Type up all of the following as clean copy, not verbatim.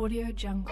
Audio Jungle.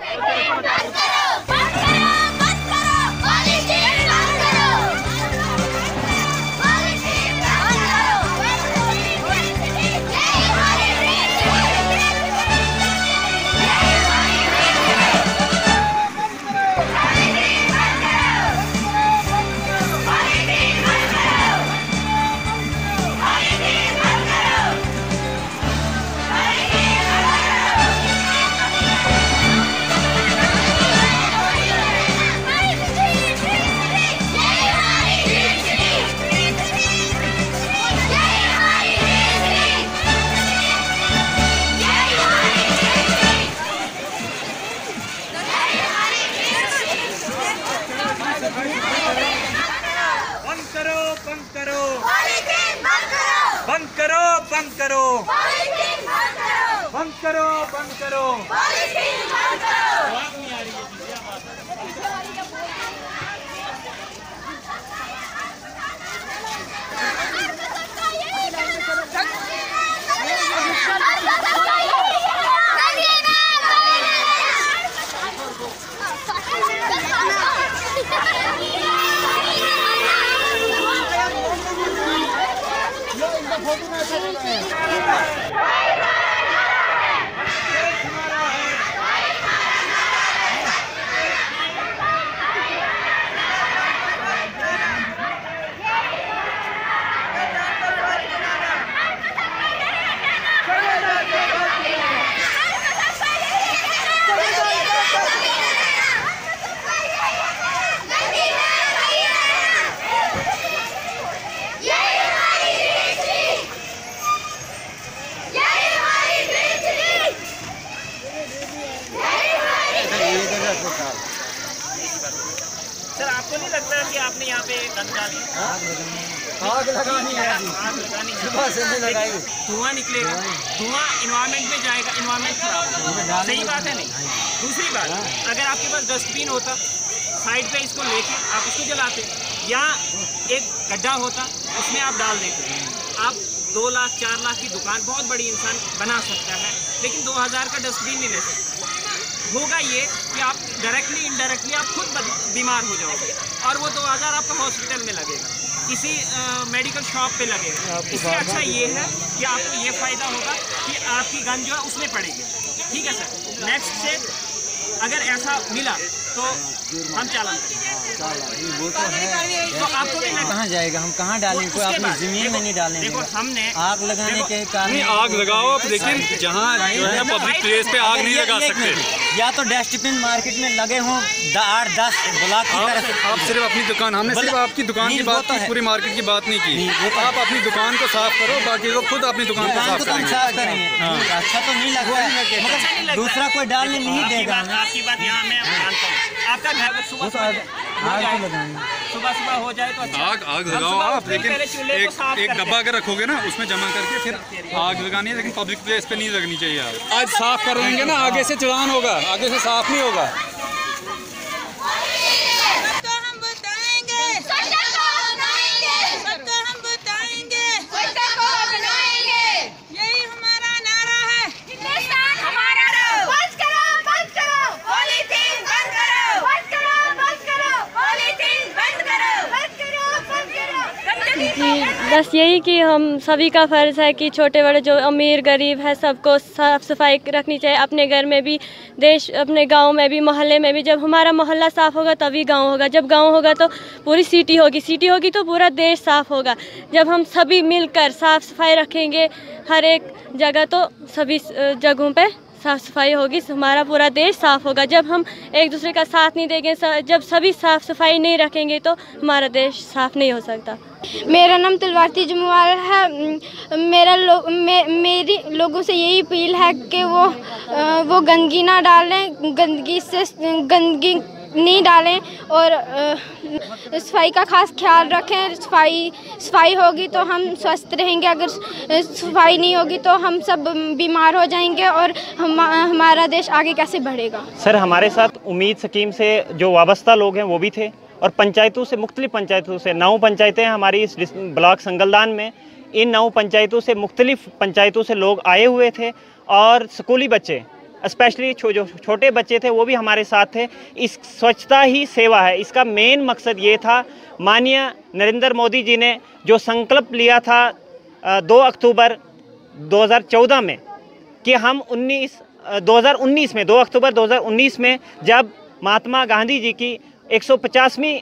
बंद करो, बंद करो, बंद करो, बंद करो, बंद सर, आपको नहीं लगता कि आपने यहाँ पे गंद डाली? आग लगानी है, आग लगानी है, सुबह से नहीं लगाई। धुआं निकलेगा, धुआं इन्वायरमेंट में जाएगा, इन्वायरमेंट खराब होगा। सही बात है नहीं? दूसरी बात, अगर आपके पास डस्टबिन होता, साइड पे इसको लेके आप उसको जलाते, या एक गड्ढा होता उसमें आप डाल देते। आप 2 लाख 4 लाख की दुकान बहुत बड़ी इंसान बना सकता है, लेकिन 2000 का डस्टबिन नहीं ले सकता। होगा ये कि आप डायरेक्टली इनडायरेक्टली आप खुद बीमार हो जाओगे, और वो 2000 आपका हॉस्पिटल में लगेगा, किसी मेडिकल शॉप पे लगेगा। इससे अच्छा ये है कि आपको ये फ़ायदा होगा कि आपकी गन जो है उसमें पड़ेगी। ठीक है सर, नेक्स्ट से अगर ऐसा मिला तो हम चालान वो तो है, तो आपको भी कहाँ जाएगा, हम कहाँ डालेंगे, कोई अपनी जमीन में नहीं डालेंगे। देखो हमने आग लगाने के कारण आग लगाओ आप, लेकिन जहाँ जो है पब्लिक प्लेस पे आग नहीं लगा सकते। या तो डस्टबिन मार्केट में लगे हों 8-10 ब्लॉक की तरह से। आप सिर्फ अपनी दुकान, हमने सिर्फ आपकी दुकान की बात की, पूरी मार्केट की बात नहीं की। आप अपनी दुकान को साफ करो, बाकी लोग खुद अपनी दुकान को साफ करेंगे। अच्छा तो नहीं लगता है, मगर दूसरा कोई डालने नहीं देगा। आपकी बात यहाँ मैं मानता हूँ। आपका घर सुबह सुबह हो जाए तो अच्छा। आग लगाओ आप, लेकिन एक डब्बा अगर रखोगे ना, उसमें जमा करके फिर आग लगानी है, लेकिन पब्लिक प्लेस पे नहीं लगनी चाहिए। आज साफ कर देंगे ना, आगे से चलान होगा, आगे से साफ नहीं होगा। बस यही कि हम सभी का फ़र्ज़ है कि छोटे बड़े जो अमीर गरीब है सबको साफ़ सफाई रखनी चाहिए, अपने घर में भी, देश अपने गांव में भी, मोहल्ले में भी। जब हमारा मोहल्ला साफ़ होगा तभी गांव होगा, जब गांव होगा तो पूरी सिटी होगी, सिटी होगी तो पूरा देश साफ़ होगा। जब हम सभी मिलकर साफ़ सफाई रखेंगे हर एक जगह, तो सभी जगहों पे साफ़ सफाई होगी, हमारा पूरा देश साफ़ होगा। जब हम एक दूसरे का साथ नहीं देंगे, जब सभी साफ़ सफाई नहीं रखेंगे तो हमारा देश साफ़ नहीं हो सकता। मेरा नाम तलवारती जमुआल है। मेरी लोगों से यही अपील है कि वो गंदगी ना डालें, गंदगी नहीं डालें, और सफाई का खास ख्याल रखें। सफाई होगी तो हम स्वस्थ रहेंगे, अगर सफाई नहीं होगी तो हम सब बीमार हो जाएंगे, और हमारा देश आगे कैसे बढ़ेगा। सर, हमारे साथ उम्मीद स्कीम से जो वाबस्ता लोग हैं वो भी थे, और पंचायतों से, मुख्तलिफ पंचायतों से 9 पंचायतें हैं हमारी इस ब्लॉक संगलदान में। इन 9 पंचायतों से, मुख्तलिफ पंचायतों से लोग आए हुए थे, और स्कूली बच्चे स्पेशली जो छोटे बच्चे थे वो भी हमारे साथ थे। इस स्वच्छता ही सेवा है, इसका मेन मकसद ये था। माननीय नरेंद्र मोदी जी ने जो संकल्प लिया था 2 अक्टूबर 2014 में कि हम 2 अक्टूबर 2019 में जब महात्मा गांधी जी की 150वीं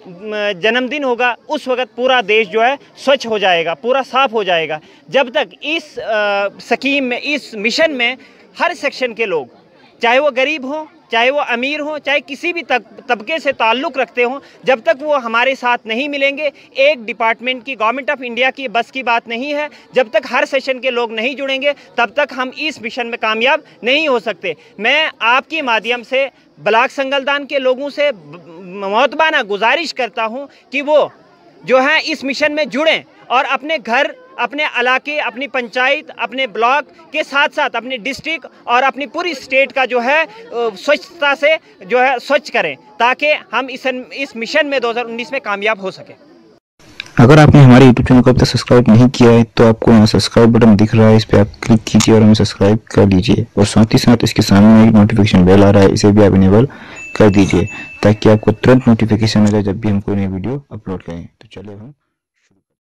जन्मदिन होगा, उस वक्त पूरा देश जो है स्वच्छ हो जाएगा, पूरा साफ हो जाएगा। जब तक इस स्कीम में, इस मिशन में हर सेक्शन के लोग, चाहे वो गरीब हो, चाहे वो अमीर हो, चाहे किसी भी तबके से ताल्लुक़ रखते हों, जब तक वो हमारे साथ नहीं मिलेंगे, एक डिपार्टमेंट की, गवर्नमेंट ऑफ इंडिया की बस की बात नहीं है। जब तक हर सेशन के लोग नहीं जुड़ेंगे, तब तक हम इस मिशन में कामयाब नहीं हो सकते। मैं आपके माध्यम से ब्लॉक संगलदान के लोगों से मौतबाना गुजारिश करता हूं कि वो जो है इस मिशन में जुड़ें और अपने घर, अपने इलाके, अपनी पंचायत, अपने ब्लॉक के साथ साथ अपने डिस्ट्रिक्ट और अपनी पूरी स्टेट का जो है स्वच्छता से जो है स्वच्छ करें, ताकि हम इस मिशन में 2019 में कामयाब हो सकें। अगर आपने हमारे YouTube चैनल को अब तक सब्सक्राइब नहीं किया है तो आपको यहाँ सब्सक्राइब बटन दिख रहा है, इस पर आप क्लिक कीजिए और हमें सब्सक्राइब कर लीजिए। और साथ ही साथ इसके सामने एक नोटिफिकेशन बेल आ रहा है, इसे भी आप इनेबल कर दीजिए ताकि आपको तुरंत नोटिफिकेशन मिले जब भी हम कोई नई वीडियो अपलोड करें। तो चलिए हम